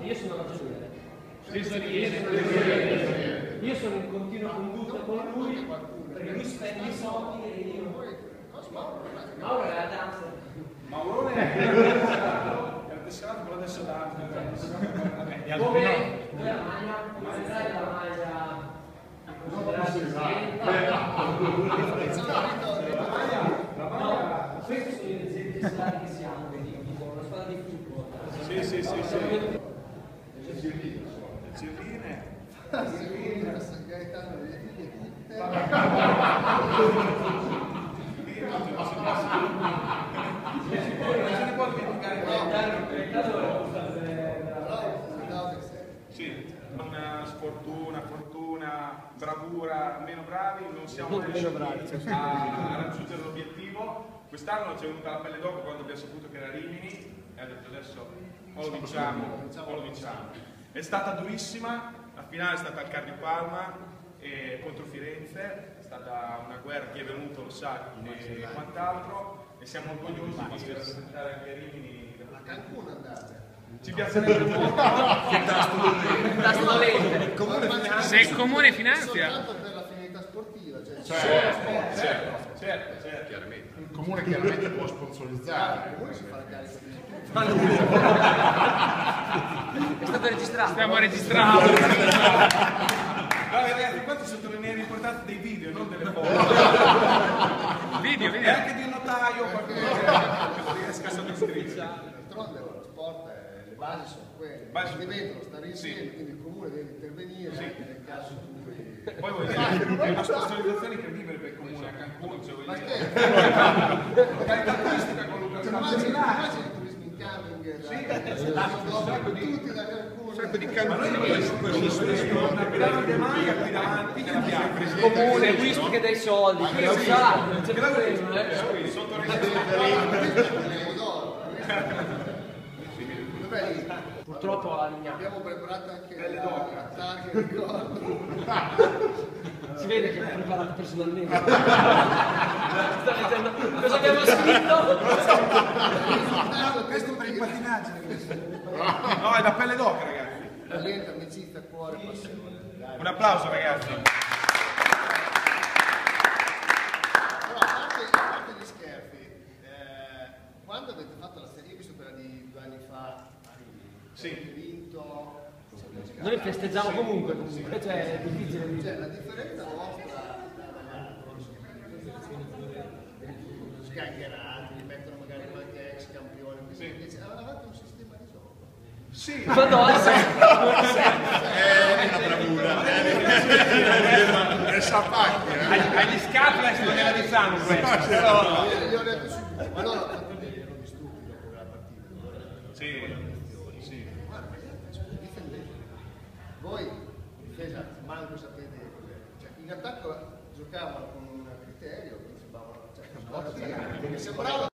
e io sono ragioniere. Tesoriere. Io sono in continua condotta con lui perché lui spende i soldi e io... Mauro è la danza. Mauro è tesserato, però adesso da Come la maglia? Come sai la maglia? No, questi sono gli esempi strani che siamo, tipo una squadra di football. Sì. Zirrine. Sì, con fortuna, bravura, meno bravi, non siamo riusciti a raggiungere l'obiettivo. Quest'anno ci è venuta la pelle d'oca quando abbiamo saputo che era Rimini e ha detto adesso o lo vinciamo. È stata durissima, la finale è stata al Cardio Palma contro Firenze, è stata una guerra, chi è venuto lo sa e quant'altro, e siamo orgogliosi di rappresentare anche Rimini. A Cancun andate. Ci piacerebbe molto. Se il comune finanzia. Soltanto per la finalità sportiva. Certo. Chiaramente. Il comune chiaramente può sponsorizzare. Il comune si fa la carica di È stato registrato. Stiamo registrando. No, ragazzi, qua ti sottolinea l'importanza dei video, non delle foto. Video. E anche di un notaio, qualcuno che riesca a sottoscrivere. D'altronde lo sport, le basi sono quelle. Basi. Si devono stare insieme, Sì. quindi il comune deve intervenire anche nel caso in cui... Poi vuol dire, è una sponsorizzazione incredibile per il comune a Cancun, cioè vuol Ma dire. che? Località turistica con Immagini il turismo in camping, tutti da Cancun. Ma noi non abbiamo mai qui davanti, che l'abbiamo preso. Comune, whisky che dai soldi, chi lo sa, non c'è problema. Sotto Purtroppo la linea. Abbiamo preparato anche la targa di ricordo. Si vede che l'ho preparato personalmente. Sta mettendo... Cosa abbiamo scritto? Questo per i pattinaggi. No, è da pelle d'oca, ragazzi. Talento, amicizia, cuore, passione. Un applauso, ragazzi. Però, a parte gli scherzi, quando avete fatto la serie, visto quella di 2 anni fa, avete vinto... Noi festeggiamo comunque, cioè è difficile dire. Cioè, la differenza vostra sgangherati, li mettono magari qualche ex campione, quindi invece avevate un sistema di gioco. Sì. Madonna, È una bravura. È sapacchia. Agli scapula si doveva di sangue. Gli ho detto subito, ma loro erano di stupidi dopo la partita. Sì. Difendete. Voi in difesa manco sapete cos'è. Cioè, in attacco giocavano con un criterio che sembrava, cioè, sembrava